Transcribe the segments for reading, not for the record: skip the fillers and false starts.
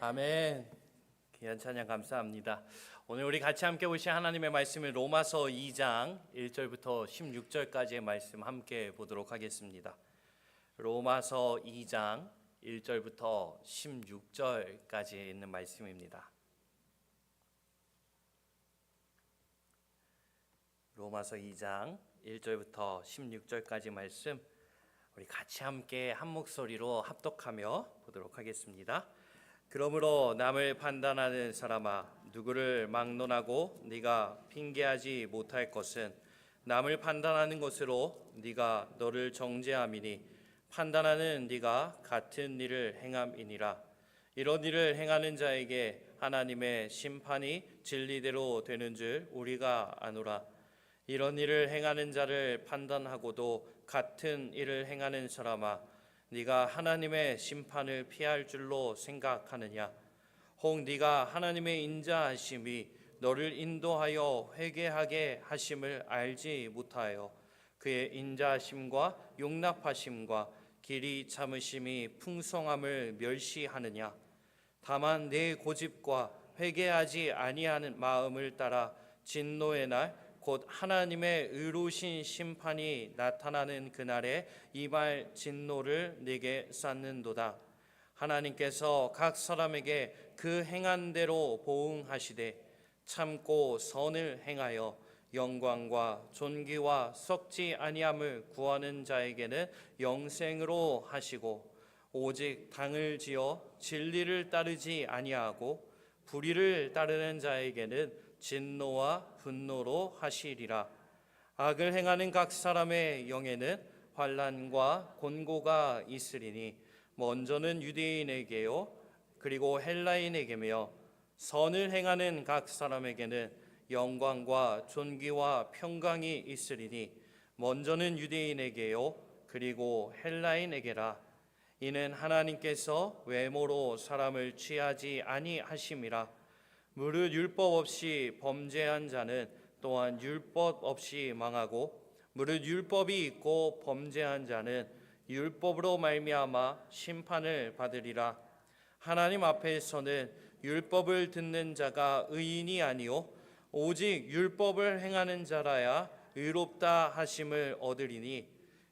아멘. 귀한 찬양 감사합니다. 오늘 우리 같이 함께 보실 하나님의 말씀은 로마서 2장 1절부터 16절까지의 말씀 함께 보도록 하겠습니다. 로마서 2장 1절부터 16절까지에 있는 말씀입니다. 로마서 2장 1절부터 16절까지 말씀 우리 같이 함께 한 목소리로 합독하며 보도록 하겠습니다. 그러므로 남을 판단하는 사람아, 누구를 막론하고 네가 핑계하지 못할 것은 남을 판단하는 것으로 네가 너를 정죄함이니 판단하는 네가 같은 일을 행함이니라. 이런 일을 행하는 자에게 하나님의 심판이 진리대로 되는 줄 우리가 아노라. 이런 일을 행하는 자를 판단하고도 같은 일을 행하는 사람아, 네가 하나님의 심판을 피할 줄로 생각하느냐? 혹 네가 하나님의 인자하심이 너를 인도하여 회개하게 하심을 알지 못하여 그의 인자하심과 용납하심과 길이 참으심이 풍성함을 멸시하느냐? 다만 내 고집과 회개하지 아니하는 마음을 따라 진노의 날 곧 하나님의 의로우신 심판이 나타나는 그날에 이말 진노를 내게 쌓는도다. 하나님께서 각 사람에게 그 행한 대로 보응하시되 참고 선을 행하여 영광과 존귀와 썩지 아니함을 구하는 자에게는 영생으로 하시고 오직 당을 지어 진리를 따르지 아니하고 불의를 따르는 자에게는 진노와 분노로 하시리라. 악을 행하는 각 사람의 영에는 환난과 곤고가 있으리니 먼저는 유대인에게요 그리고 헬라인에게며 선을 행하는 각 사람에게는 영광과 존귀와 평강이 있으리니 먼저는 유대인에게요 그리고 헬라인에게라. 이는 하나님께서 외모로 사람을 취하지 아니하심이라. 무릇 율법 없이 범죄한 자는 또한 율법 없이 망하고 무릇 율법이 있고 범죄한 자는 율법으로 말미암아 심판을 받으리라. 하나님 앞에서는 율법을 듣는 자가 의인이 아니요 오직 율법을 행하는 자라야 의롭다 하심을 얻으리니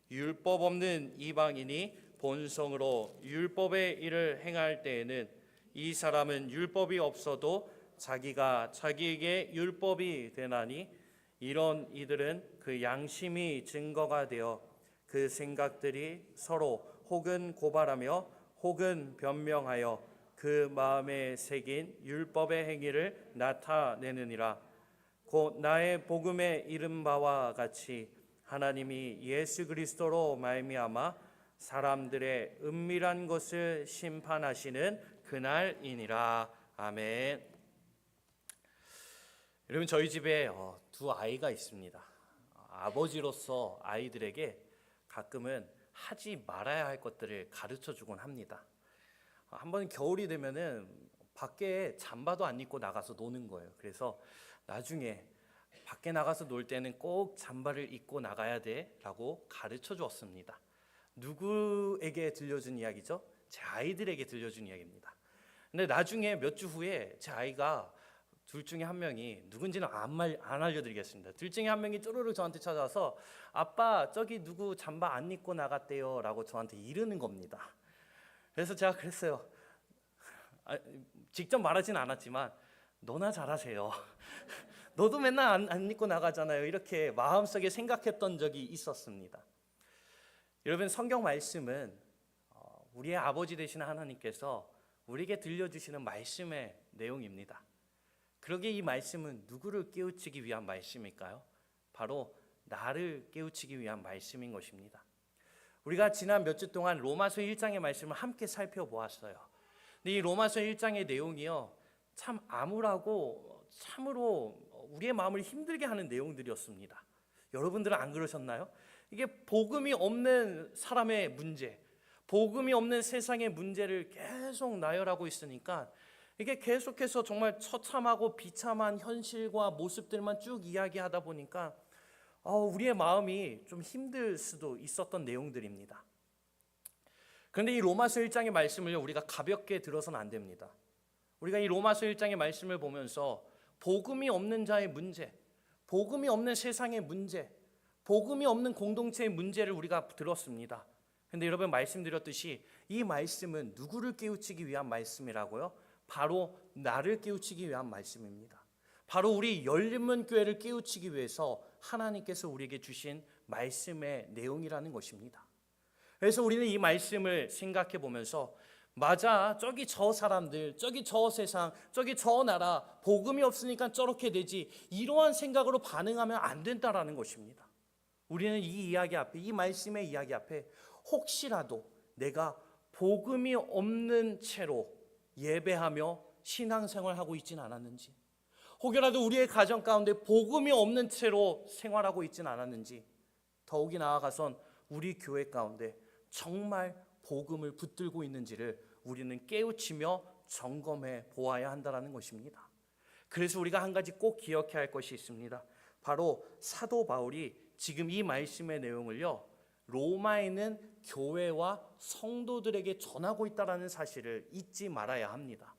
율법 없는 이방인이 본성으로 율법의 일을 행할 때에는 이 사람은 율법이 없어도 자기가 자기에게 율법이 되나니 이런 이들은 그 양심이 증거가 되어 그 생각들이 서로 혹은 고발하며 혹은 변명하여 그 마음에 새긴 율법의 행위를 나타내느니라. 곧 나의 복음에 이른 바와 같이 하나님이 예수 그리스도로 말미암아 사람들의 은밀한 것을 심판하시는 그날이니라. 아멘. 여러분, 저희 집에 두 아이가 있습니다. 아버지로서 아이들에게 가끔은 하지 말아야 할 것들을 가르쳐 주곤 합니다. 한 번 겨울이 되면은 밖에 잠바도 안 입고 나가서 노는 거예요. 그래서 나중에 밖에 나가서 놀 때는 꼭 잠바를 입고 나가야 돼라고 가르쳐 주었습니다. 누구에게 들려준 이야기죠? 제 아이들에게 들려준 이야기입니다. 근데 나중에 몇 주 후에 제 아이가 둘 중에 한 명이 누군지는 안 알려드리겠습니다. 둘 중에 한 명이 쪼르르 저한테 찾아와서 아빠 저기 누구 잠바 안 입고 나갔대요 라고 저한테 이르는 겁니다. 그래서 제가 그랬어요. 직접 말하진 않았지만 너나 잘하세요. 너도 맨날 안 입고 나가잖아요. 이렇게 마음속에 생각했던 적이 있었습니다. 여러분, 성경 말씀은 우리의 아버지 되시는 하나님께서 우리에게 들려주시는 말씀의 내용입니다. 그러기에 이 말씀은 누구를 깨우치기 위한 말씀일까요? 바로 나를 깨우치기 위한 말씀인 것입니다. 우리가 지난 몇 주 동안 로마서 1장의 말씀을 함께 살펴보았어요. 근데 이 로마서 1장의 내용이요, 참 암울하고 참으로 우리의 마음을 힘들게 하는 내용들이었습니다. 여러분들은 안 그러셨나요? 이게 복음이 없는 사람의 문제, 복음이 없는 세상의 문제를 계속 나열하고 있으니까 이게 계속해서 정말 처참하고 비참한 현실과 모습들만 쭉 이야기하다 보니까 우리의 마음이 좀 힘들 수도 있었던 내용들입니다. 그런데 이 로마서 1장의 말씀을 우리가 가볍게 들어서는 안 됩니다. 우리가 이 로마서 1장의 말씀을 보면서 복음이 없는 자의 문제, 복음이 없는 세상의 문제, 복음이 없는 공동체의 문제를 우리가 들었습니다. 근데 여러분 말씀드렸듯이 이 말씀은 누구를 깨우치기 위한 말씀이라고요? 바로 나를 깨우치기 위한 말씀입니다. 바로 우리 열린문 교회를 깨우치기 위해서 하나님께서 우리에게 주신 말씀의 내용이라는 것입니다. 그래서 우리는 이 말씀을 생각해 보면서 맞아, 저기 저 사람들, 저기 저 세상, 저기 저 나라 복음이 없으니까 저렇게 되지, 이러한 생각으로 반응하면 안 된다라는 것입니다. 우리는 이 이야기 앞에, 이 말씀의 이야기 앞에 혹시라도 내가 복음이 없는 채로 예배하며 신앙생활하고 있진 않았는지, 혹여라도 우리의 가정 가운데 복음이 없는 채로 생활하고 있진 않았는지, 더욱이 나아가선 우리 교회 가운데 정말 복음을 붙들고 있는지를 우리는 깨우치며 점검해 보아야 한다는 것입니다. 그래서 우리가 한 가지 꼭 기억해야 할 것이 있습니다. 바로 사도 바울이 지금 이 말씀의 내용을요, 로마에 있는 교회와 성도들에게 전하고 있다는 사실을 잊지 말아야 합니다.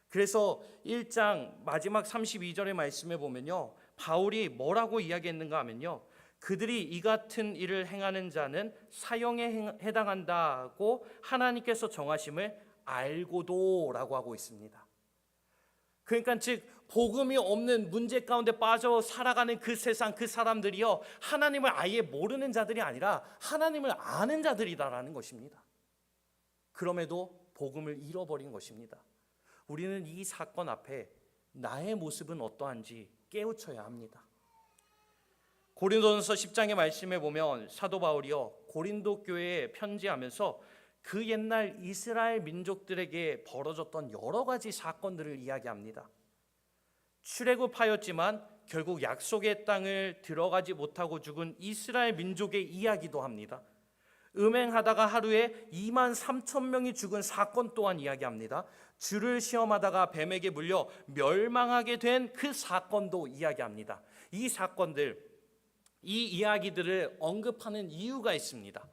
그래서 1장 마지막 32절의 말씀에 보면요, 바울이 뭐라고 이야기했는가 하면요, 그들이 이 같은 일을 행하는 자는 사형에 해당한다고 하나님께서 정하심을 알고도 라고 하고 있습니다. 그러니까 즉 복음이 없는 문제 가운데 빠져 살아가는 그 세상, 그 사람들이요, 하나님을 아예 모르는 자들이 아니라 하나님을 아는 자들이다라는 것입니다. 그럼에도 복음을 잃어버린 것입니다. 우리는 이 사건 앞에 나의 모습은 어떠한지 깨우쳐야 합니다. 고린도전서 10장의 말씀에 보면 사도 바울이요, 고린도 교회에 편지하면서 그 옛날 이스라엘 민족들에게 벌어졌던 여러 가지 사건들을 이야기합니다. 출애굽하였지만 결국 약속의 땅을 들어가지 못하고 죽은 이스라엘 민족의 이야기도 합니다. 음행하다가 하루에 23,000명이 죽은 사건 또한 이야기합니다. 주를 시험하다가 뱀에게 물려 멸망하게 된 그 사건도 이야기합니다. 이 사건들, 이 이야기들을 언급하는 이유가 있습니다.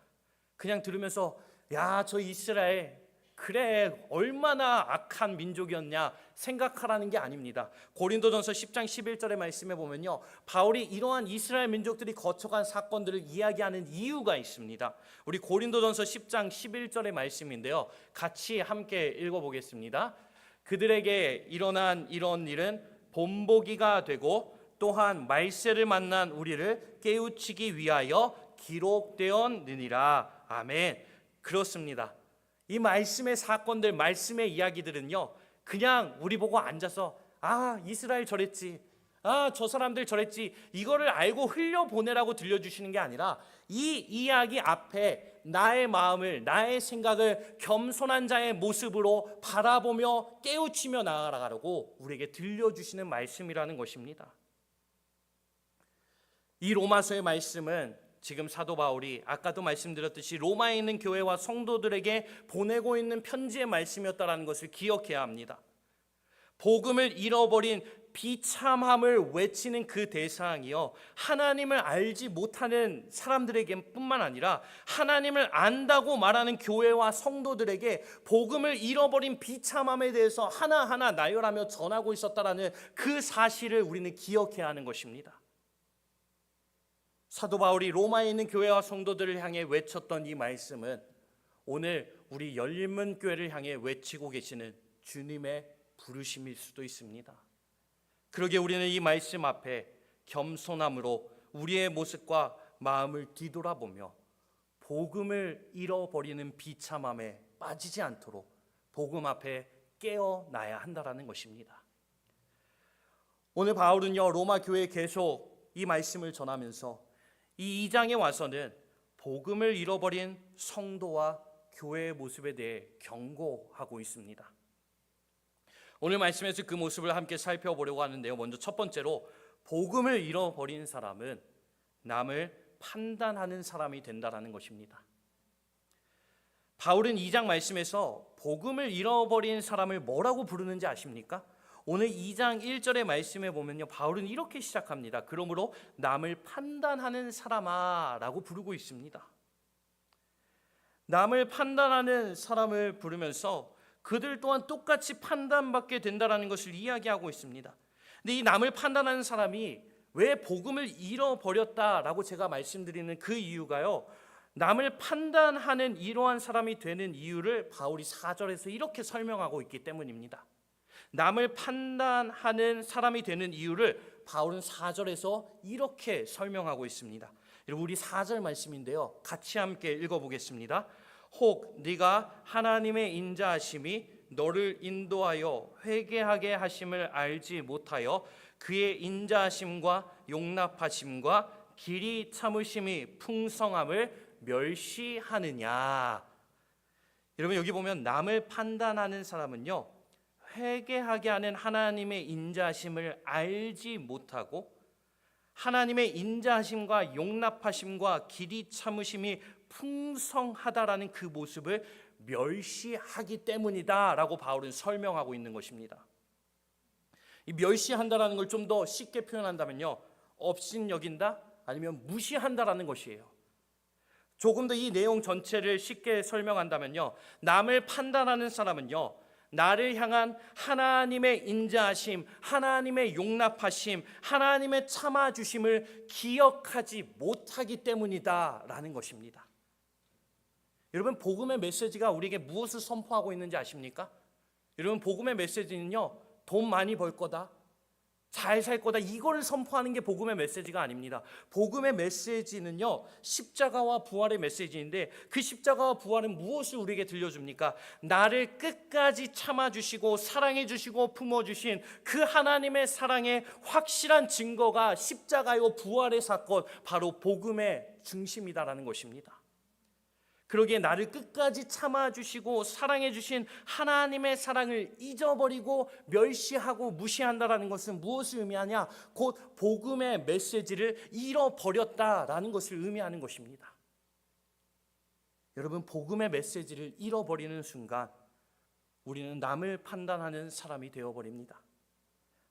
그냥 들으면서 야, 저 이스라엘 그래 얼마나 악한 민족이었냐 생각하라는 게 아닙니다. 고린도전서 10장 11절의 말씀에 보면요, 바울이 이러한 이스라엘 민족들이 거쳐간 사건들을 이야기하는 이유가 있습니다. 우리 고린도전서 10장 11절의 말씀인데요, 같이 함께 읽어보겠습니다. 그들에게 일어난 이런 일은 본보기가 되고 또한 말세를 만난 우리를 깨우치기 위하여 기록되었느니라. 아멘. 그렇습니다. 이 말씀의 사건들, 말씀의 이야기들은요, 그냥 우리 보고 앉아서 아, 이스라엘 저랬지, 아, 저 사람들 저랬지, 이거를 알고 흘려보내라고 들려주시는 게 아니라 이 이야기 앞에 나의 마음을, 나의 생각을 겸손한 자의 모습으로 바라보며 깨우치며 나아가라고 우리에게 들려주시는 말씀이라는 것입니다. 이 로마서의 말씀은 지금 사도 바울이 아까도 말씀드렸듯이 로마에 있는 교회와 성도들에게 보내고 있는 편지의 말씀이었다는 것을 기억해야 합니다. 복음을 잃어버린 비참함을 외치는 그 대상이요, 하나님을 알지 못하는 사람들에게 뿐만 아니라 하나님을 안다고 말하는 교회와 성도들에게 복음을 잃어버린 비참함에 대해서 하나하나 나열하며 전하고 있었다는 그 사실을 우리는 기억해야 하는 것입니다. 사도 바울이 로마에 있는 교회와 성도들을 향해 외쳤던 이 말씀은 오늘 우리 열린문 교회를 향해 외치고 계시는 주님의 부르심일 수도 있습니다. 그러기에 우리는 이 말씀 앞에 겸손함으로 우리의 모습과 마음을 뒤돌아보며 복음을 잃어버리는 비참함에 빠지지 않도록 복음 앞에 깨어나야 한다는 것입니다. 오늘 바울은요, 로마 교회에 계속 이 말씀을 전하면서 이 2장에 와서는 복음을 잃어버린 성도와 교회의 모습에 대해 경고하고 있습니다. 오늘 말씀에서 그 모습을 함께 살펴보려고 하는데요, 먼저 첫 번째로 복음을 잃어버린 사람은 남을 판단하는 사람이 된다는 것입니다. 바울은 2장 말씀에서 복음을 잃어버린 사람을 뭐라고 부르는지 아십니까? 오늘 2장 1절의 말씀에 보면요, 바울은 이렇게 시작합니다. 그러므로 남을 판단하는 사람아 라고 부르고 있습니다. 남을 판단하는 사람을 부르면서 그들 또한 똑같이 판단받게 된다라는 것을 이야기하고 있습니다. 근데 이 남을 판단하는 사람이 왜 복음을 잃어버렸다라고 제가 말씀드리는 그 이유가요, 남을 판단하는 이러한 사람이 되는 이유를 바울이 4절에서 이렇게 설명하고 있기 때문입니다. 남을 판단하는 사람이 되는 이유를 바울은 4절에서 이렇게 설명하고 있습니다. 우리 4절 말씀인데요, 같이 함께 읽어보겠습니다. 혹 네가 하나님의 인자하심이 너를 인도하여 회개하게 하심을 알지 못하여 그의 인자하심과 용납하심과 길이 참으심이 풍성함을 멸시하느냐. 여러분, 여기 보면 남을 판단하는 사람은요, 회개하게 하는 하나님의 인자하심을 알지 못하고 하나님의 인자하심과 용납하심과 길이 참으심이 풍성하다라는 그 모습을 멸시하기 때문이다라고 바울은 설명하고 있는 것입니다. 이 멸시한다라는 걸 좀 더 쉽게 표현한다면요, 업신여긴다 아니면 무시한다라는 것이에요. 조금 더 이 내용 전체를 쉽게 설명한다면요, 남을 판단하는 사람은요, 나를 향한 하나님의 인자하심, 하나님의 용납하심, 하나님의 참아주심을 기억하지 못하기 때문이다라는 것입니다. 여러분, 복음의 메시지가 우리에게 무엇을 선포하고 있는지 아십니까? 여러분, 복음의 메시지는요, 돈 많이 벌 거다, 잘 살 거다, 이거를 선포하는 게 복음의 메시지가 아닙니다. 복음의 메시지는요, 십자가와 부활의 메시지인데, 그 십자가와 부활은 무엇을 우리에게 들려줍니까? 나를 끝까지 참아주시고 사랑해주시고 품어주신 그 하나님의 사랑의 확실한 증거가 십자가요 부활의 사건, 바로 복음의 중심이다라는 것입니다. 그러기에 나를 끝까지 참아주시고 사랑해주신 하나님의 사랑을 잊어버리고 멸시하고 무시한다라는 것은 무엇을 의미하냐? 곧 복음의 메시지를 잃어버렸다라는 것을 의미하는 것입니다. 여러분, 복음의 메시지를 잃어버리는 순간 우리는 남을 판단하는 사람이 되어버립니다.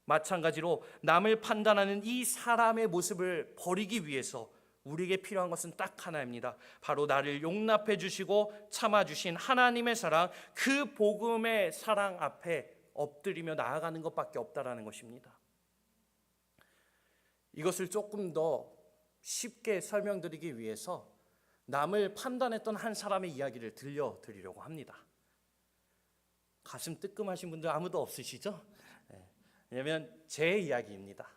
마찬가지로 남을 판단하는 이 사람의 모습을 버리기 위해서 우리에게 필요한 것은 딱 하나입니다. 바로 나를 용납해 주시고 참아 주신 하나님의 사랑, 그 복음의 사랑 앞에 엎드리며 나아가는 것밖에 없다라는 것입니다. 이것을 조금 더 쉽게 설명드리기 위해서 남을 판단했던 한 사람의 이야기를 들려드리려고 합니다. 가슴 뜨끔하신 분들 아무도 없으시죠? 왜냐하면 제 이야기입니다.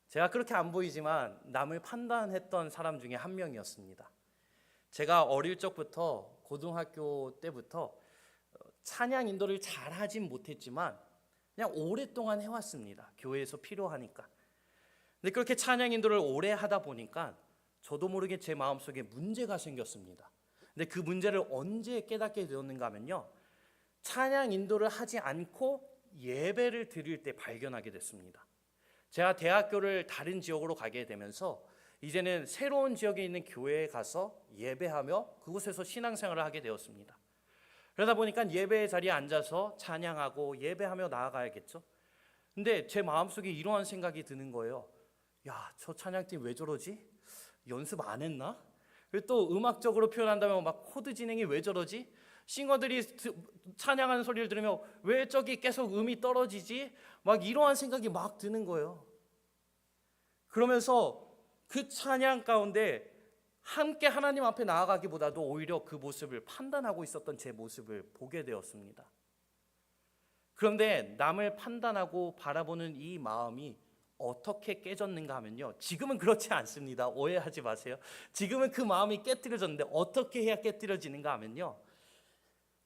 제가 그렇게 안 보이지만 남을 판단했던 사람 중에 한 명이었습니다. 제가 어릴 적부터 고등학교 때부터 찬양 인도를 잘하진 못했지만 그냥 오랫동안 해왔습니다. 교회에서 필요하니까. 근데 그렇게 찬양 인도를 오래 하다 보니까 저도 모르게 제 마음속에 문제가 생겼습니다. 근데 그 문제를 언제 깨닫게 되었는가 하면요, 찬양 인도를 하지 않고 예배를 드릴 때 발견하게 됐습니다. 제가 대학교를 다른 지역으로 가게 되면서 이제는 새로운 지역에 있는 교회에 가서 예배하며 그곳에서 신앙생활을 하게 되었습니다. 그러다 보니까 예배 자리에 앉아서 찬양하고 예배하며 나아가야겠죠. 근데 제 마음속에 이러한 생각이 드는 거예요. 야, 저 찬양팀 왜 저러지? 연습 안 했나? 그리고 또 음악적으로 표현한다면 막 코드 진행이 왜 저러지? 싱어들이 찬양하는 소리를 들으면 왜 저기 계속 음이 떨어지지? 막 이러한 생각이 막 드는 거예요. 그러면서 그 찬양 가운데 함께 하나님 앞에 나아가기보다도 오히려 그 모습을 판단하고 있었던 제 모습을 보게 되었습니다. 그런데 남을 판단하고 바라보는 이 마음이 어떻게 깨졌는가 하면요, 지금은 그렇지 않습니다. 오해하지 마세요. 지금은 그 마음이 깨뜨려졌는데 어떻게 해야 깨뜨려지는가 하면요,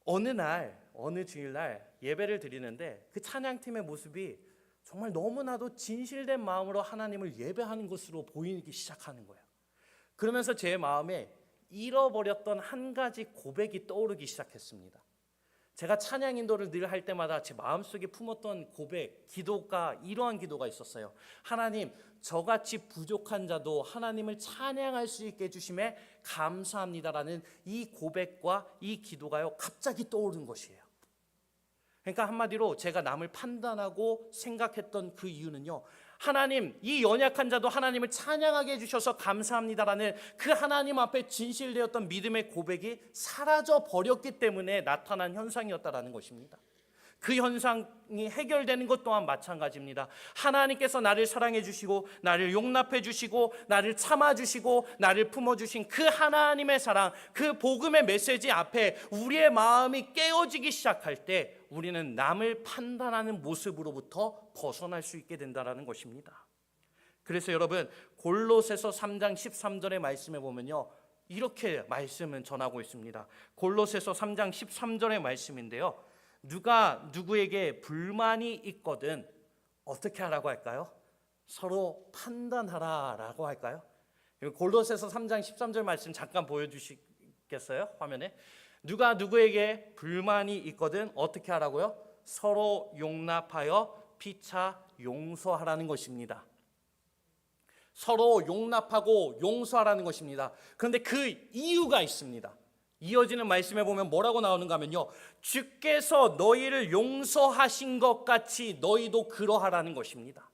어느 주일날 예배를 드리는데 그 찬양팀의 모습이 정말 너무나도 진실된 마음으로 하나님을 예배하는 것으로 보이기 시작하는 거예요. 그러면서 제 마음에 잃어버렸던 한 가지 고백이 떠오르기 시작했습니다. 제가 찬양 인도를 늘 할 때마다 제 마음속에 품었던 고백, 기도가 이러한 기도가 있었어요. 하나님, 저같이 부족한 자도 하나님을 찬양할 수 있게 해주심에 감사합니다라는 이 고백과 이 기도가요, 갑자기 떠오른 것이에요. 그러니까 한마디로 제가 남을 판단하고 생각했던 그 이유는요, 하나님, 이 연약한 자도 하나님을 찬양하게 해주셔서 감사합니다라는 그 하나님 앞에 진실되었던 믿음의 고백이 사라져 버렸기 때문에 나타난 현상이었다라는 것입니다. 그 현상이 해결되는 것 또한 마찬가지입니다. 하나님께서 나를 사랑해 주시고 나를 용납해 주시고 나를 참아 주시고 나를 품어 주신 그 하나님의 사랑, 그 복음의 메시지 앞에 우리의 마음이 깨어지기 시작할 때 우리는 남을 판단하는 모습으로부터 벗어날 수 있게 된다는 것입니다. 그래서 여러분, 골로새서 3장 13절의 말씀에 보면요, 이렇게 말씀은 전하고 있습니다. 골로새서 3장 13절의 말씀인데요, 누가 누구에게 불만이 있거든 어떻게 하라고 할까요? 서로 판단하라라고 할까요? 골로새서 3장 13절 말씀 잠깐 보여주시겠어요? 화면에. 누가 누구에게 불만이 있거든 어떻게 하라고요? 서로 용납하여 피차 용서하라는 것입니다. 서로 용납하고 용서하라는 것입니다. 그런데 그 이유가 있습니다. 이어지는 말씀에 보면 뭐라고 나오는가 하면요, 주께서 너희를 용서하신 것 같이 너희도 그러하라는 것입니다.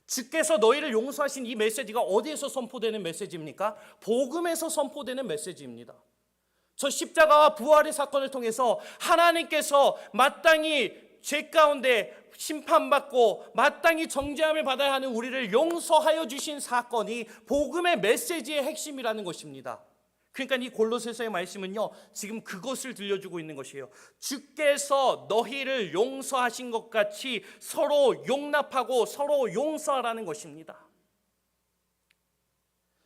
주께서 너희를 용서하신 이 메시지가 어디에서 선포되는 메시지입니까? 복음에서 선포되는 메시지입니다. 저 십자가와 부활의 사건을 통해서 하나님께서 마땅히 죄 가운데 심판받고 마땅히 정죄함을 받아야 하는 우리를 용서하여 주신 사건이 복음의 메시지의 핵심이라는 것입니다. 그러니까 이 골로새서의 말씀은요, 지금 그것을 들려주고 있는 것이에요. 주께서 너희를 용서하신 것 같이 서로 용납하고 서로 용서하라는 것입니다.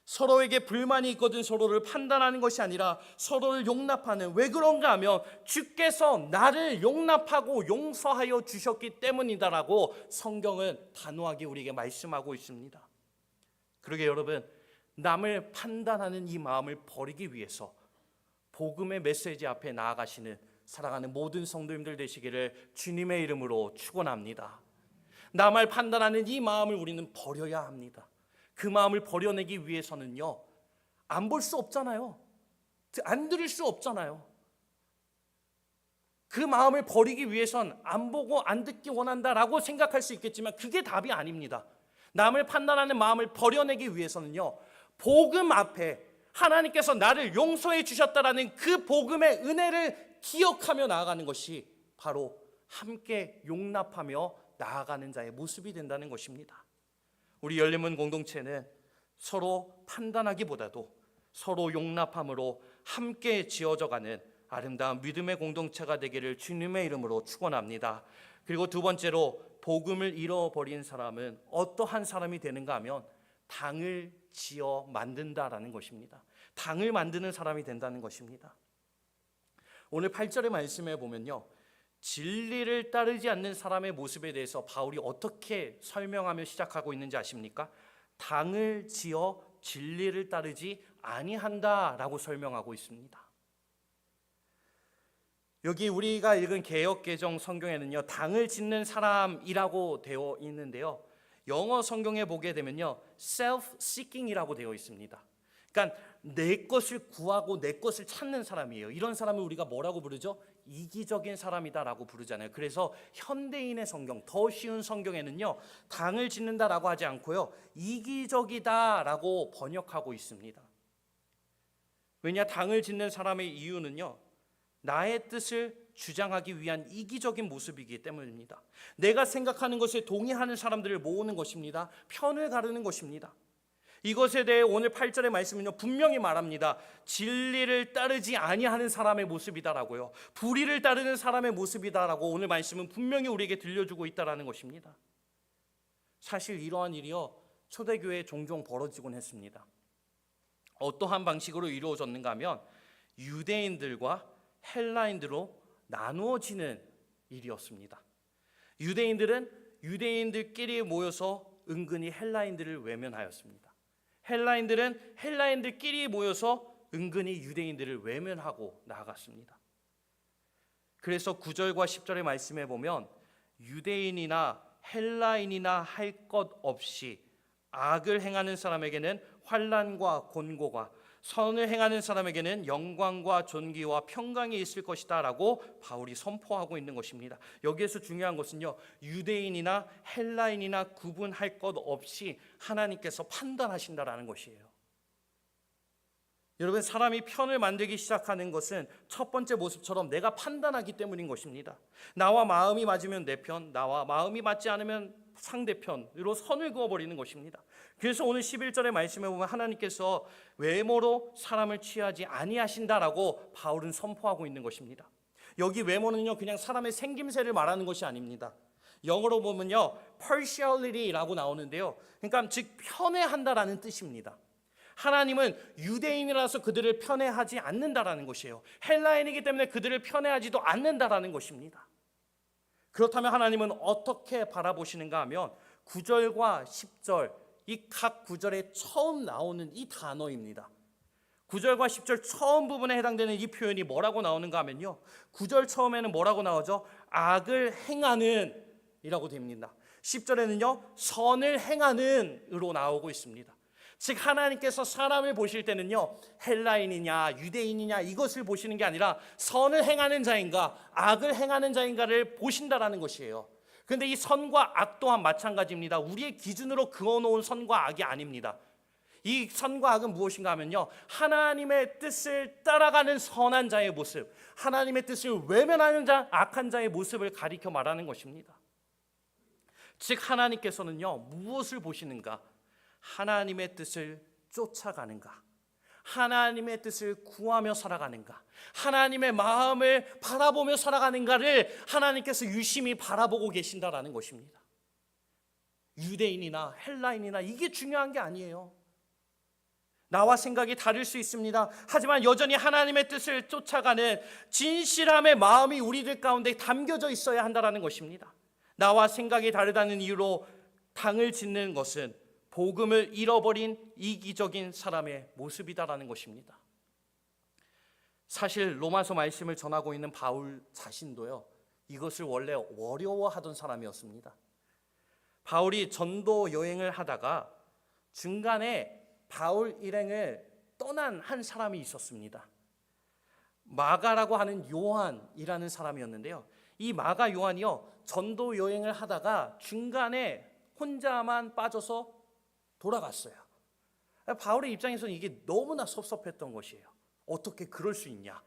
서로에게 불만이 있거든 서로를 판단하는 것이 아니라 서로를 용납하는, 왜 그런가 하면 주께서 나를 용납하고 용서하여 주셨기 때문이다라고 성경은 단호하게 우리에게 말씀하고 있습니다. 그러게 여러분, 남을 판단하는 이 마음을 버리기 위해서 복음의 메시지 앞에 나아가시는 사랑하는 모든 성도님들 되시기를 주님의 이름으로 축원합니다. 남을 판단하는 이 마음을 우리는 버려야 합니다. 그 마음을 버려내기 위해서는요, 안 볼 수 없잖아요. 안 들을 수 없잖아요. 그 마음을 버리기 위해선 안 보고 안 듣기 원한다라고 생각할 수 있겠지만 그게 답이 아닙니다. 남을 판단하는 마음을 버려내기 위해서는요, 복음 앞에 하나님께서 나를 용서해 주셨다라는 그 복음의 은혜를 기억하며 나아가는 것이 바로 함께 용납하며 나아가는 자의 모습이 된다는 것입니다. 우리 열린문 공동체는 서로 판단하기보다도 서로 용납함으로 함께 지어져가는 아름다운 믿음의 공동체가 되기를 주님의 이름으로 축원합니다. 그리고 두 번째로, 복음을 잃어버린 사람은 어떠한 사람이 되는가 하면 당을 지어 만든다라는 것입니다. 당을 만드는 사람이 된다는 것입니다. 오늘 8절의 말씀에 보면요, 진리를 따르지 않는 사람의 모습에 대해서 바울이 어떻게 설명하며 시작하고 있는지 아십니까? 당을 지어 진리를 따르지 아니한다라고 설명하고 있습니다. 여기 우리가 읽은 개역개정 성경에는요, 당을 짓는 사람이라고 되어 있는데요, 영어 성경에 보게 되면요, self-seeking이라고 되어 있습니다. 그러니까 내 것을 구하고 내 것을 찾는 사람이에요. 이런 사람을 우리가 뭐라고 부르죠? 이기적인 사람이다라고 부르잖아요. 그래서 현대인의 성경, 더 쉬운 성경에는요, 당을 짓는다라고 하지 않고요, 이기적이다라고 번역하고 있습니다. 왜냐, 당을 짓는 사람의 이유는요, 나의 뜻을 주장하기 위한 이기적인 모습이기 때문입니다. 내가 생각하는 것에 동의하는 사람들을 모으는 것입니다. 편을 가르는 것입니다. 이것에 대해 오늘 8절의 말씀은요, 분명히 말합니다. 진리를 따르지 아니하는 사람의 모습이다라고요, 불의를 따르는 사람의 모습이다라고 오늘 말씀은 분명히 우리에게 들려주고 있다라는 것입니다. 사실 이러한 일이요, 초대교회에 종종 벌어지곤 했습니다. 어떠한 방식으로 이루어졌는가 하면 유대인들과 헬라인들로 나누어지는 일이었습니다. 유대인들은 유대인들끼리 모여서 은근히 헬라인들을 외면하였습니다. 헬라인들은 헬라인들끼리 모여서 은근히 유대인들을 외면하고 나아갔습니다. 그래서 9절과 10절의 말씀에 보면 유대인이나 헬라인이나 할 것 없이 악을 행하는 사람에게는 환난과 곤고가, 선을 행하는 사람에게는 영광과 존귀와 평강이 있을 것이다 라고 바울이 선포하고 있는 것입니다. 여기에서 중요한 것은요, 유대인이나 헬라인이나 구분할 것 없이 하나님께서 판단하신다라는 것이에요. 여러분, 사람이 편을 만들기 시작하는 것은 첫 번째 모습처럼 내가 판단하기 때문인 것입니다. 나와 마음이 맞으면 내 편, 나와 마음이 맞지 않으면 상대편으로 선을 그어버리는 것입니다. 그래서 오늘 11절의 말씀에 보면 하나님께서 외모로 사람을 취하지 아니하신다라고 바울은 선포하고 있는 것입니다. 여기 외모는요, 그냥 사람의 생김새를 말하는 것이 아닙니다. 영어로 보면요, partiality라고 나오는데요, 그러니까 즉 편애한다라는 뜻입니다. 하나님은 유대인이라서 그들을 편애하지 않는다라는 것이에요. 헬라인이기 때문에 그들을 편애하지도 않는다라는 것입니다. 그렇다면 하나님은 어떻게 바라보시는가 하면 9절과 10절 이 각 구절에 처음 나오는 이 단어입니다. 9절과 10절 처음 부분에 해당되는 이 표현이 뭐라고 나오는가 하면요, 9절 처음에는 뭐라고 나오죠? 악을 행하는 이라고 됩니다. 10절에는요 선을 행하는 으로 나오고 있습니다. 즉 하나님께서 사람을 보실 때는요, 헬라인이냐 유대인이냐 이것을 보시는 게 아니라 선을 행하는 자인가 악을 행하는 자인가를 보신다라는 것이에요. 그런데 이 선과 악 또한 마찬가지입니다. 우리의 기준으로 그어놓은 선과 악이 아닙니다. 이 선과 악은 무엇인가 하면요, 하나님의 뜻을 따라가는 선한 자의 모습, 하나님의 뜻을 외면하는 자, 악한 자의 모습을 가리켜 말하는 것입니다. 즉 하나님께서는요 무엇을 보시는가? 하나님의 뜻을 쫓아가는가? 하나님의 뜻을 구하며 살아가는가? 하나님의 마음을 바라보며 살아가는가를 하나님께서 유심히 바라보고 계신다라는 것입니다. 유대인이나 헬라인이나 이게 중요한 게 아니에요. 나와 생각이 다를 수 있습니다. 하지만 여전히 하나님의 뜻을 쫓아가는 진실함의 마음이 우리들 가운데 담겨져 있어야 한다는 것입니다. 나와 생각이 다르다는 이유로 당을 짓는 것은 복음을 잃어버린 이기적인 사람의 모습이다라는 것입니다. 사실 로마서 말씀을 전하고 있는 바울 자신도요, 이것을 원래 어려워하던 사람이었습니다. 바울이 전도 여행을 하다가 중간에 바울 일행을 떠난 한 사람이 있었습니다. 마가라고 하는 요한이라는 사람이었는데요, 이 마가 요한이요 전도 여행을 하다가 중간에 혼자만 빠져서 돌아갔어요. 바울의 입장에서는 이게 너무나 섭섭했던 것이에요. 어떻게 그럴 수 있냐?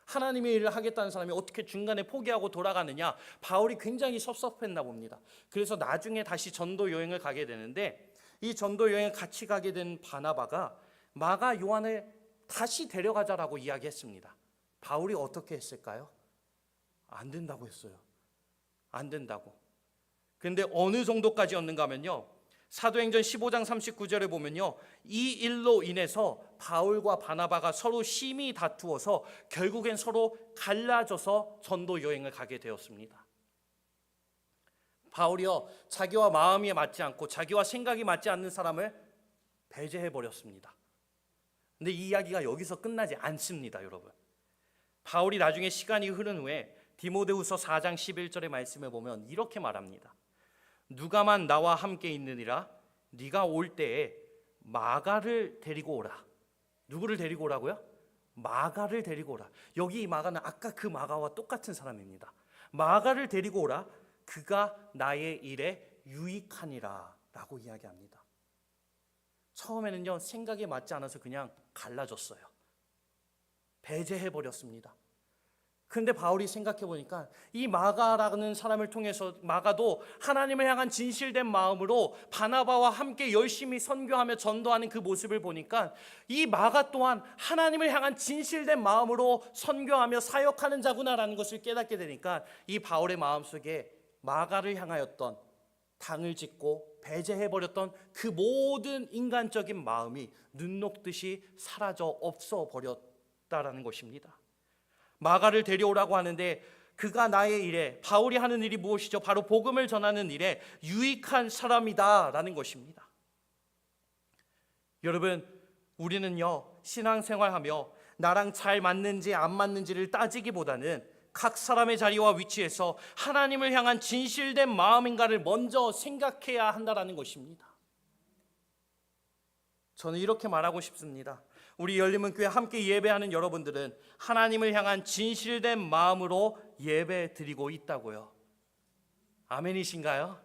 하나님의 일을 하겠다는 사람이 어떻게 중간에 포기하고 돌아가느냐? 바울이 굉장히 섭섭했나 봅니다. 그래서 나중에 다시 전도 여행을 가게 되는데, 이 전도 여행을 같이 가게 된 바나바가 마가 요한을 다시 데려가자라고 이야기했습니다. 바울이 어떻게 했을까요? 안 된다고 했어요. 안 된다고. 그런데 어느 정도까지였는가 하면요, 사도행전 15장 39절에 보면요, 이 일로 인해서 바울과 바나바가 서로 심히 다투어서 결국엔 서로 갈라져서 전도 여행을 가게 되었습니다. 바울이요 자기와 마음이 맞지 않고 자기와 생각이 맞지 않는 사람을 배제해 버렸습니다. 근데 이 이야기가 여기서 끝나지 않습니다, 여러분. 바울이 나중에 시간이 흐른 후에 디모데후서 4장 11절의 말씀에 보면 이렇게 말합니다. 누가만 나와 함께 있느니라. 네가 올 때에 마가를 데리고 오라. 누구를 데리고 오라고요? 마가를 데리고 오라. 여기 이 마가는 아까 그 마가와 똑같은 사람입니다. 마가를 데리고 오라. 그가 나의 일에 유익하니라 라고 이야기합니다. 처음에는요 생각에 맞지 않아서 그냥 갈라졌어요. 배제해버렸습니다. 그런데 바울이 생각해 보니까 이 마가라는 사람을 통해서 마가도 하나님을 향한 진실된 마음으로 바나바와 함께 열심히 선교하며 전도하는 그 모습을 보니까 이 마가 또한 하나님을 향한 진실된 마음으로 선교하며 사역하는 자구나라는 것을 깨닫게 되니까 이 바울의 마음속에 마가를 향하였던 당을 짓고 배제해버렸던 그 모든 인간적인 마음이 눈 녹듯이 사라져 없어 버렸다라는 것입니다. 마가를 데려오라고 하는데 그가 나의 일에, 바울이 하는 일이 무엇이죠? 바로 복음을 전하는 일에 유익한 사람이다라는 것입니다. 여러분, 우리는요 신앙생활하며 나랑 잘 맞는지 안 맞는지를 따지기보다는 각 사람의 자리와 위치에서 하나님을 향한 진실된 마음인가를 먼저 생각해야 한다는 것입니다. 저는 이렇게 말하고 싶습니다. 우리 열림은 교회 함께 예배하는 여러분들은 하나님을 향한 진실된 마음으로 예배 드리고 있다고요. 아멘이신가요?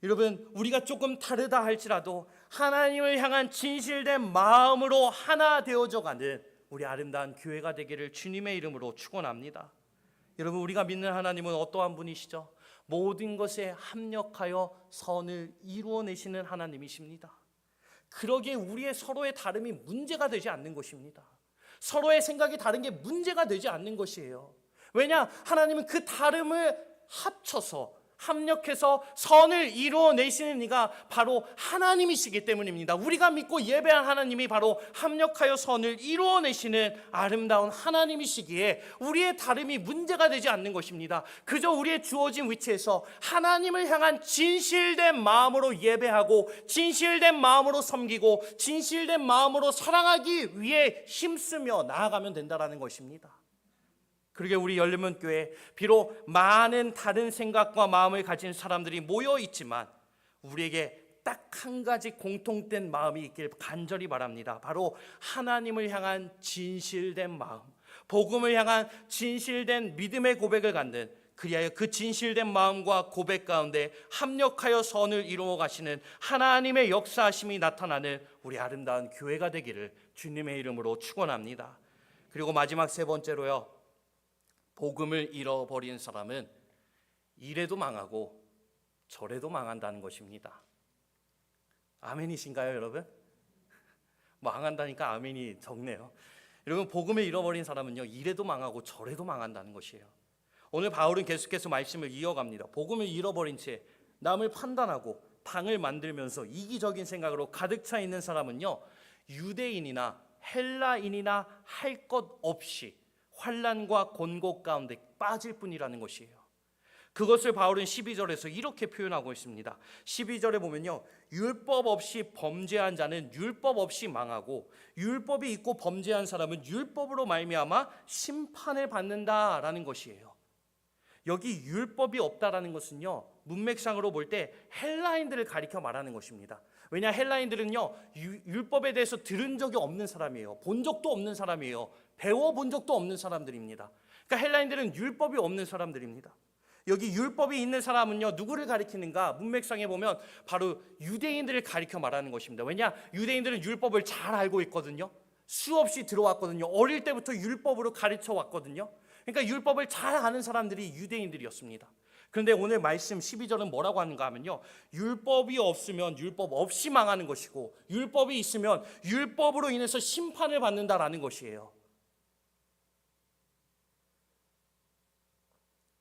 여러분, 우리가 조금 다르다 할지라도 하나님을 향한 진실된 마음으로 하나 되어져 가는 우리 아름다운 교회가 되기를 주님의 이름으로 축원합니다. 여러분, 우리가 믿는 하나님은 어떠한 분이시죠? 모든 것에 합력하여 선을 이루어내시는 하나님이십니다. 그러기에 우리의 서로의 다름이 문제가 되지 않는 것입니다. 서로의 생각이 다른 게 문제가 되지 않는 것이에요. 왜냐? 하나님은 그 다름을 합쳐서 합력해서 선을 이루어내시는 이가 바로 하나님이시기 때문입니다. 우리가 믿고 예배한 하나님이 바로 합력하여 선을 이루어내시는 아름다운 하나님이시기에 우리의 다름이 문제가 되지 않는 것입니다. 그저 우리의 주어진 위치에서 하나님을 향한 진실된 마음으로 예배하고 진실된 마음으로 섬기고 진실된 마음으로 사랑하기 위해 힘쓰며 나아가면 된다는 것입니다. 그러게 우리 열림은 교회 비록 많은 다른 생각과 마음을 가진 사람들이 모여 있지만 우리에게 딱 한 가지 공통된 마음이 있길 간절히 바랍니다. 바로 하나님을 향한 진실된 마음, 복음을 향한 진실된 믿음의 고백을 갖는, 그리하여 그 진실된 마음과 고백 가운데 합력하여 선을 이루어 가시는 하나님의 역사하심이 나타나는 우리 아름다운 교회가 되기를 주님의 이름으로 축원합니다. 그리고 마지막 세 번째로요, 복음을 잃어버린 사람은 이래도 망하고 저래도 망한다는 것입니다. 아멘이신가요, 여러분? 망한다니까 아멘이 적네요. 여러분, 복음을 잃어버린 사람은요, 이래도 망하고 저래도 망한다는 것이에요. 오늘 바울은 계속해서 말씀을 이어갑니다. 복음을 잃어버린 채 남을 판단하고 당을 만들면서 이기적인 생각으로 가득 차 있는 사람은요, 유대인이나 헬라인이나 할 것 없이 환난과 곤고 가운데 빠질 뿐이라는 것이에요. 그것을 바울은 12절에서 이렇게 표현하고 있습니다. 12절에 보면요, 율법 없이 범죄한 자는 율법 없이 망하고 율법이 있고 범죄한 사람은 율법으로 말미암아 심판을 받는다라는 것이에요. 여기 율법이 없다라는 것은요, 문맥상으로 볼 때 헬라인들을 가리켜 말하는 것입니다. 왜냐, 헬라인들은요, 율법에 대해서 들은 적이 없는 사람이에요. 본 적도 없는 사람이에요. 배워본 적도 없는 사람들입니다. 그러니까 헬라인들은 율법이 없는 사람들입니다. 여기 율법이 있는 사람은요, 누구를 가리키는가? 문맥상에 보면 바로 유대인들을 가리켜 말하는 것입니다. 왜냐, 유대인들은 율법을 잘 알고 있거든요. 수없이 들어왔거든요. 어릴 때부터 율법으로 가르쳐 왔거든요. 그러니까 율법을 잘 아는 사람들이 유대인들이었습니다. 그런데 오늘 말씀 12절은 뭐라고 하는가 하면요, 율법이 없으면 율법 없이 망하는 것이고 율법이 있으면 율법으로 인해서 심판을 받는다라는 것이에요.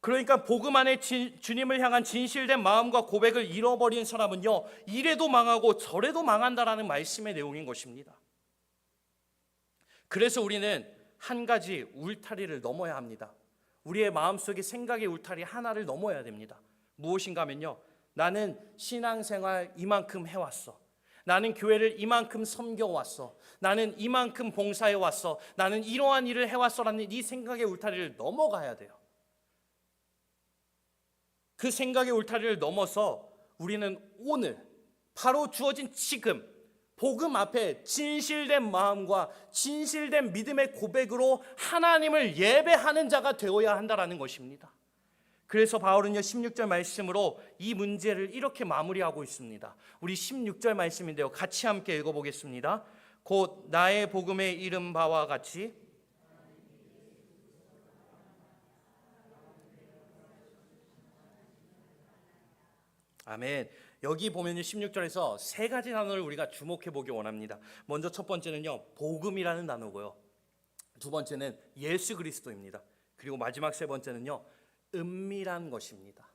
그러니까 복음 안에 주님을 향한 진실된 마음과 고백을 잃어버린 사람은요, 이래도 망하고 저래도 망한다라는 말씀의 내용인 것입니다. 그래서 우리는 한 가지 울타리를 넘어야 합니다. 우리의 마음속에 생각의 울타리 하나를 넘어야 됩니다. 무엇인가 하면요, 나는 신앙생활 이만큼 해왔어. 나는 교회를 이만큼 섬겨왔어. 나는 이만큼 봉사해왔어. 나는 이러한 일을 해왔어라는 이 생각의 울타리를 넘어가야 돼요. 그 생각의 울타리를 넘어서 우리는 오늘 바로 주어진 지금 복음 앞에 진실된 마음과 진실된 믿음의 고백으로 하나님을 예배하는 자가 되어야 한다는 것입니다. 그래서 바울은요, 16절 말씀으로 이 문제를 이렇게 마무리하고 있습니다. 우리 16절 말씀인데요, 같이 함께 읽어보겠습니다. 곧 나의 복음에 이른 바와 같이 아멘. 여기 보면 16절에서 세 가지 단어를 우리가 주목해 보기 원합니다. 먼저 첫 번째는요, 복음이라는 단어고요. 두 번째는 예수 그리스도입니다. 그리고 마지막 세 번째는요, 은밀한 것입니다.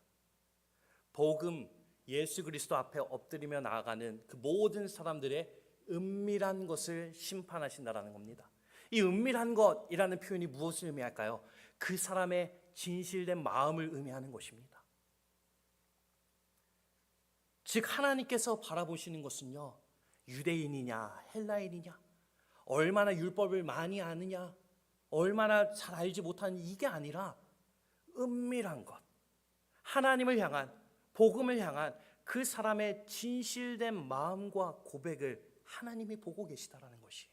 복음, 예수 그리스도 앞에 엎드리며 나아가는 그 모든 사람들의 은밀한 것을 심판하신다라는 겁니다. 이 은밀한 것이라는 표현이 무엇을 의미할까요? 그 사람의 진실된 마음을 의미하는 것입니다. 즉 하나님께서 바라보시는 것은요, 유대인이냐 헬라인이냐, 얼마나 율법을 많이 아느냐, 얼마나 잘 알지 못하는 이게 아니라 은밀한 것, 하나님을 향한, 복음을 향한 그 사람의 진실된 마음과 고백을 하나님이 보고 계시다라는 것이에요.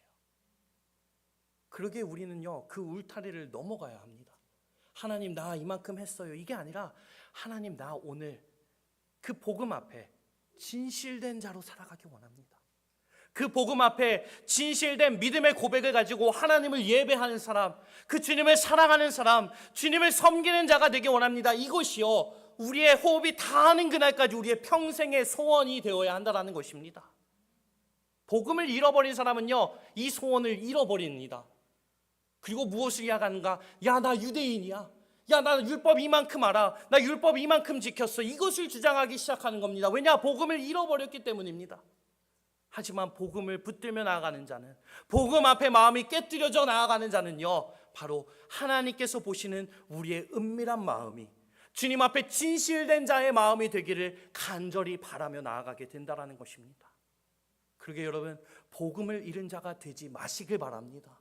그러게 우리는요, 그 울타리를 넘어가야 합니다. 하나님, 나 이만큼 했어요, 이게 아니라 하나님, 나 오늘 그 복음 앞에 진실된 자로 살아가기 원합니다. 그 복음 앞에 진실된 믿음의 고백을 가지고 하나님을 예배하는 사람, 그 주님을 사랑하는 사람, 주님을 섬기는 자가 되기 원합니다. 이것이요, 우리의 호흡이 다하는 그날까지 우리의 평생의 소원이 되어야 한다는 것입니다. 복음을 잃어버린 사람은요, 이 소원을 잃어버립니다. 그리고 무엇을 이야기하는가? 야, 나 유대인이야. 야, 나 율법 이만큼 알아. 나 율법 이만큼 지켰어. 이것을 주장하기 시작하는 겁니다. 왜냐? 복음을 잃어버렸기 때문입니다. 하지만 복음을 붙들며 나아가는 자는, 복음 앞에 마음이 깨뜨려져 나아가는 자는요, 바로 하나님께서 보시는 우리의 은밀한 마음이 주님 앞에 진실된 자의 마음이 되기를 간절히 바라며 나아가게 된다는 것입니다. 그러게 여러분, 복음을 잃은 자가 되지 마시길 바랍니다.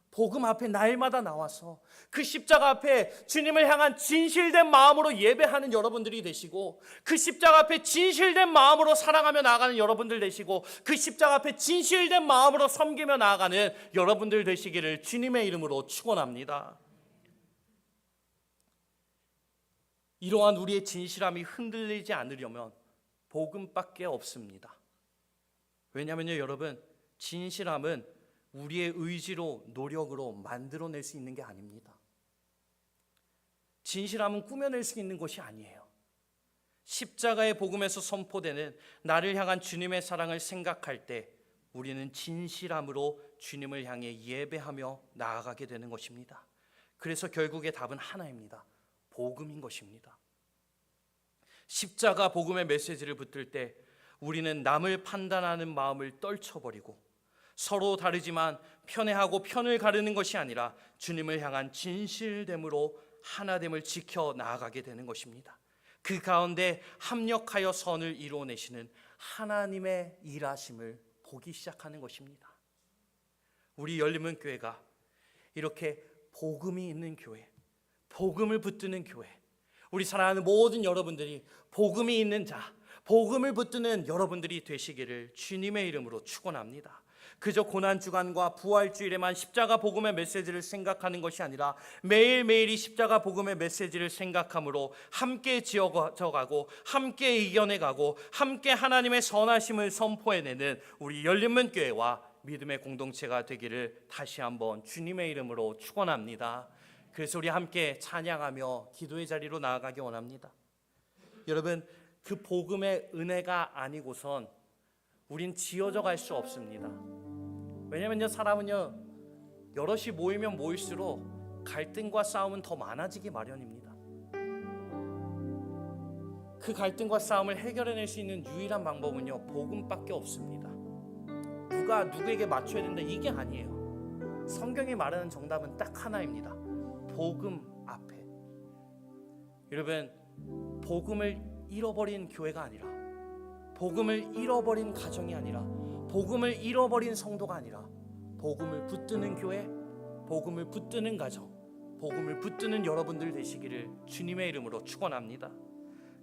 복음 앞에 날마다 나와서 그 십자가 앞에 주님을 향한 진실된 마음으로 예배하는 여러분들이 되시고, 그 십자가 앞에 진실된 마음으로 사랑하며 나아가는 여러분들 되시고, 그 십자가 앞에 진실된 마음으로 섬기며 나아가는 여러분들 되시기를 주님의 이름으로 축원합니다. 이러한 우리의 진실함이 흔들리지 않으려면 복음밖에 없습니다. 왜냐하면요, 여러분, 진실함은 우리의 의지로, 노력으로 만들어낼 수 있는 게 아닙니다. 진실함은 꾸며낼 수 있는 것이 아니에요. 십자가의 복음에서 선포되는 나를 향한 주님의 사랑을 생각할 때 우리는 진실함으로 주님을 향해 예배하며 나아가게 되는 것입니다. 그래서 결국의 답은 하나입니다. 복음인 것입니다. 십자가 복음의 메시지를 붙들 때 우리는 남을 판단하는 마음을 떨쳐버리고 서로 다르지만 편애하고 편을 가르는 것이 아니라 주님을 향한 진실됨으로 하나됨을 지켜 나아가게 되는 것입니다. 그 가운데 합력하여 선을 이루어내시는 하나님의 일하심을 보기 시작하는 것입니다. 우리 열림은 교회가 이렇게 복음이 있는 교회, 복음을 붙드는 교회, 우리 사랑하는 모든 여러분들이 복음이 있는 자, 복음을 붙드는 여러분들이 되시기를 주님의 이름으로 축원합니다. 그저 고난주간과 부활주일에만 십자가 복음의 메시지를 생각하는 것이 아니라 매일매일 이 십자가 복음의 메시지를 생각함으로 함께 지어져가고 함께 이겨내가고 함께 하나님의 선하심을 선포해내는 우리 열린문교회와 믿음의 공동체가 되기를 다시 한번 주님의 이름으로 축원합니다. 그래서 우리 함께 찬양하며 기도의 자리로 나아가기 원합니다. 여러분, 그 복음의 은혜가 아니고선 우린 지어져 갈 수 없습니다. 왜냐면요, 사람은요, 여럿이 모이면 모일수록 갈등과 싸움은 더 많아지기 마련입니다. 그 갈등과 싸움을 해결해낼 수 있는 유일한 방법은요, 복음밖에 없습니다. 누가 누구에게 맞춰야 된다, 이게 아니에요. 성경이 말하는 정답은 딱 하나입니다. 복음 앞에. 여러분, 복음을 잃어버린 교회가 아니라, 복음을 잃어버린 가정이 아니라, 복음을 잃어버린 성도가 아니라 복음을 붙드는 교회, 복음을 붙드는 가정, 복음을 붙드는 여러분들 되시기를 주님의 이름으로 축원합니다.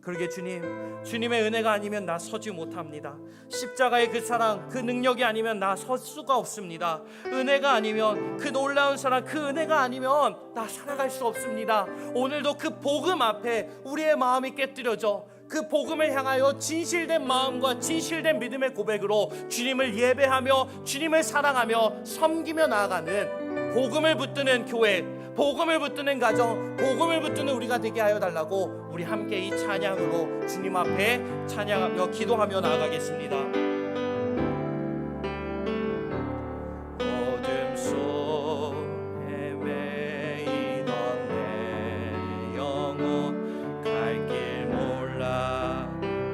그러게 주님의 은혜가 아니면 나 서지 못합니다. 십자가의 그 사랑, 그 능력이 아니면 나 설 수가 없습니다. 은혜가 아니면, 그 놀라운 사랑, 그 은혜가 아니면 나 살아갈 수 없습니다. 오늘도 그 복음 앞에 우리의 마음이 깨뜨려져 그 복음을 향하여 진실된 마음과 진실된 믿음의 고백으로 주님을 예배하며 주님을 사랑하며 섬기며 나아가는 복음을 붙드는 교회, 복음을 붙드는 가정, 복음을 붙드는 우리가 되게 하여 달라고 우리 함께 이 찬양으로 주님 앞에 찬양하며 기도하며 나아가겠습니다. 어둠 속에 매이던 내 영혼 갈 길 몰라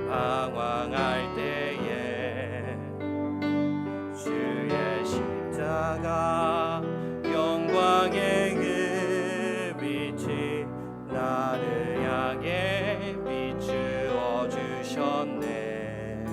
방황할 때에 주의 십자가 영광의 그 빛이 나를 향해 비추어 주셨네.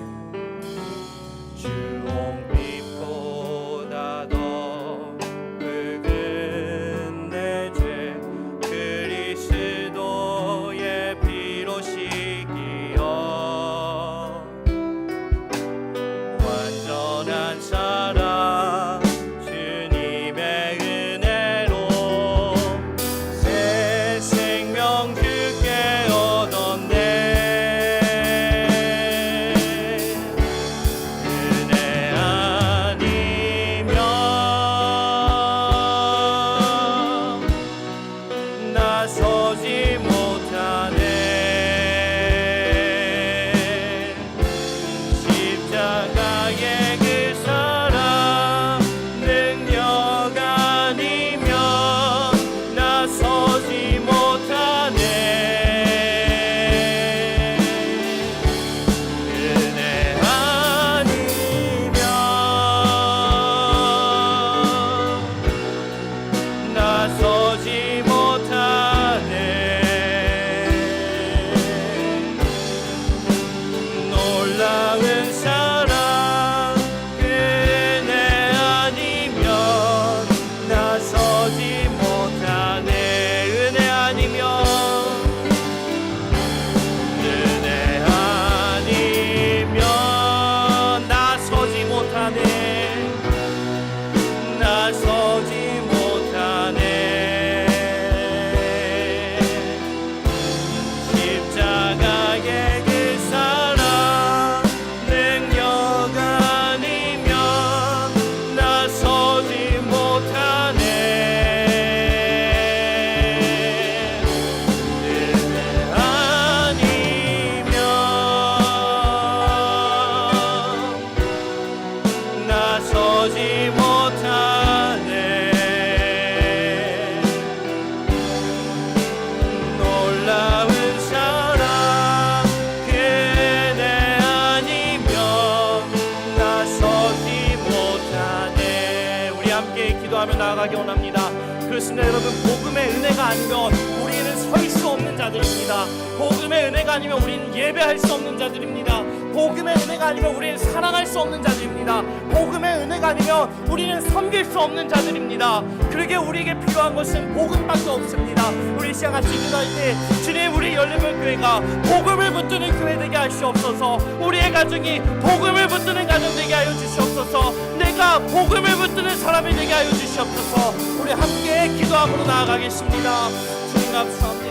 나아가기 원합니다. 그렇습니다. 여러분, 복음의 은혜가 아니면 우리는 설 수 없는 자들입니다. 복음의 은혜가 아니면 우리는 예배할 수 없는 자들입니다. 복음의 은혜가 아니면 우리는 사랑할 수 없는 자들입니다. 복음의 은혜가 아니면 우리는 섬길 수 없는 자들입니다. 그러기에 우리에게 필요한 것은 복음밖에 없습니다. 우리 시간 같이 기도할 때 주님, 우리 열린문 교회가 복음을 붙드는 교회 되게 하시옵소서. 우리의 가정이 복음을 붙드는 가정 되게 하여 주시옵소서. 내가 복음을 붙드는 사람이 되게 하여 주시옵소서. 우리 함께 기도함으로 나아가겠습니다. 주님 감사합니다.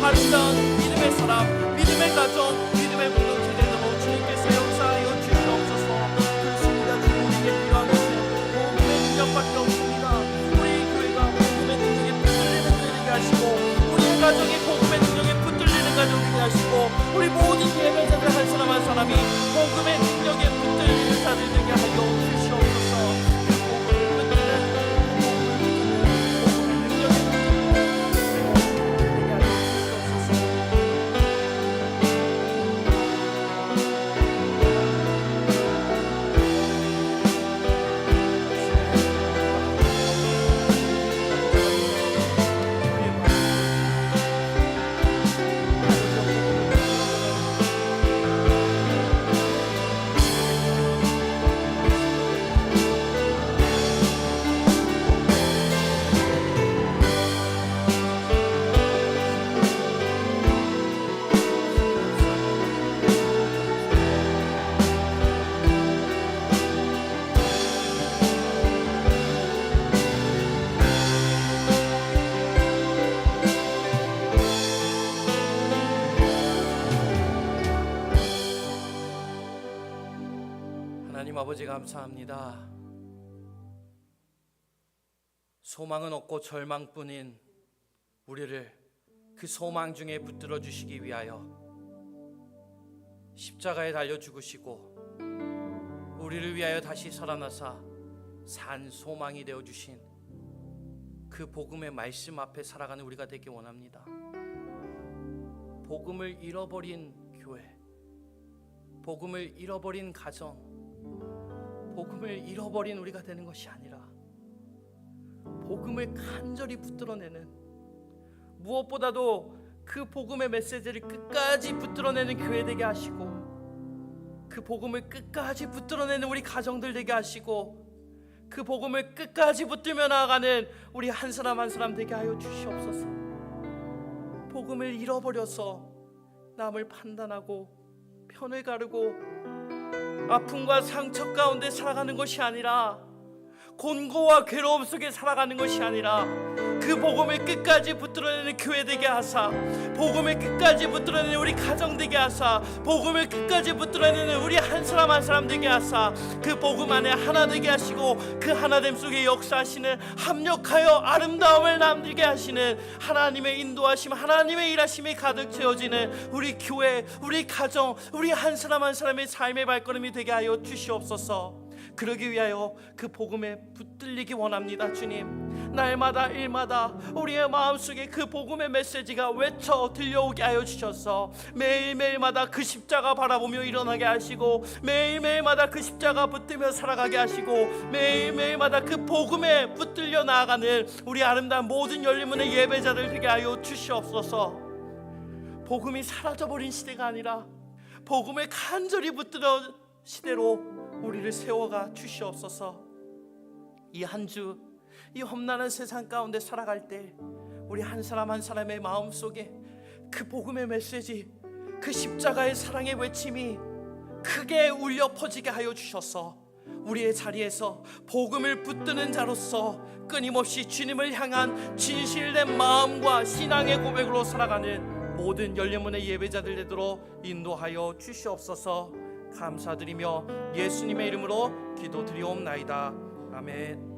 아름다운 믿음의 사람, 믿음의 가정, 믿음의 공동체대로 주님께서 역사하여 주시옵소서. 그렇습니다. 주님, 우리에게 필요한 것은 복음의 능력밖에 없습니다. 우리 교회가 복음의 능력에 붙들리는 교회 되게 하시고, 우리의 가정이 복음의 능력에 붙들리는 가정 되게 하시고, 우리 모든 예배자들 한 사람 한 사람이 복음의 능력에 붙들리는 자들 되게 하여 주시옵소서. 그 복음을 붙드는 복음의 능력에 하나님 아버지 감사합니다. 소망은 없고 절망뿐인 우리를 그 소망 중에 붙들어 주시기 위하여 십자가에 달려 죽으시고 우리를 위하여 다시 살아나사 산 소망이 되어 주신 그 복음의 말씀 앞에 살아가는 우리가 되기 원합니다. 복음을 잃어버린 교회, 복음을 잃어버린 가정, 복음을 잃어버린 우리가 되는 것이 아니라 복음을 간절히 붙들어내는, 무엇보다도 그 복음의 메시지를 끝까지 붙들어내는 교회 되게 하시고, 그 복음을 끝까지 붙들어내는 우리 가정들 되게 하시고, 그 복음을 끝까지 붙들며 나아가는 우리 한 사람 한 사람 되게 하여 주시옵소서. 복음을 잃어버려서 남을 판단하고 편을 가르고 아픔과 상처 가운데 살아가는 것이 아니라, 곤고와 괴로움 속에 살아가는 것이 아니라, 그 복음을 끝까지 붙들어내는 교회 되게 하사, 복음을 끝까지 붙들어내는 우리 가정 되게 하사, 복음을 끝까지 붙들어내는 우리 한 사람 한 사람 되게 하사, 그 복음 안에 하나 되게 하시고 그 하나됨 속에 역사하시는, 합력하여 아름다움을 남들게 하시는 하나님의 인도하심, 하나님의 일하심이 가득 채워지는 우리 교회, 우리 가정, 우리 한 사람 한 사람의 삶의 발걸음이 되게 하여 주시옵소서. 그러기 위하여 그 복음에 붙들리기 원합니다. 주님, 날마다 일마다 우리의 마음속에 그 복음의 메시지가 외쳐 들려오게 하여 주셔서 매일매일마다 그 십자가 바라보며 일어나게 하시고, 매일매일마다 그 십자가 붙들며 살아가게 하시고, 매일매일마다 그 복음에 붙들려 나아가는 우리 아름다운 모든 열린문의 예배자들 되게 하여 주시옵소서. 복음이 사라져버린 시대가 아니라 복음을 간절히 붙들어 시대로 우리를 세워가 주시옵소서. 이 한 주, 이 험난한 세상 가운데 살아갈 때 우리 한 사람 한 사람의 마음속에 그 복음의 메시지, 그 십자가의 사랑의 외침이 크게 울려 퍼지게 하여 주셔서 우리의 자리에서 복음을 붙드는 자로서 끊임없이 주님을 향한 진실된 마음과 신앙의 고백으로 살아가는 모든 열려문의 예배자들 되도록 인도하여 주시옵소서. 감사드리며 예수님의 이름으로 기도드리옵나이다. 아멘.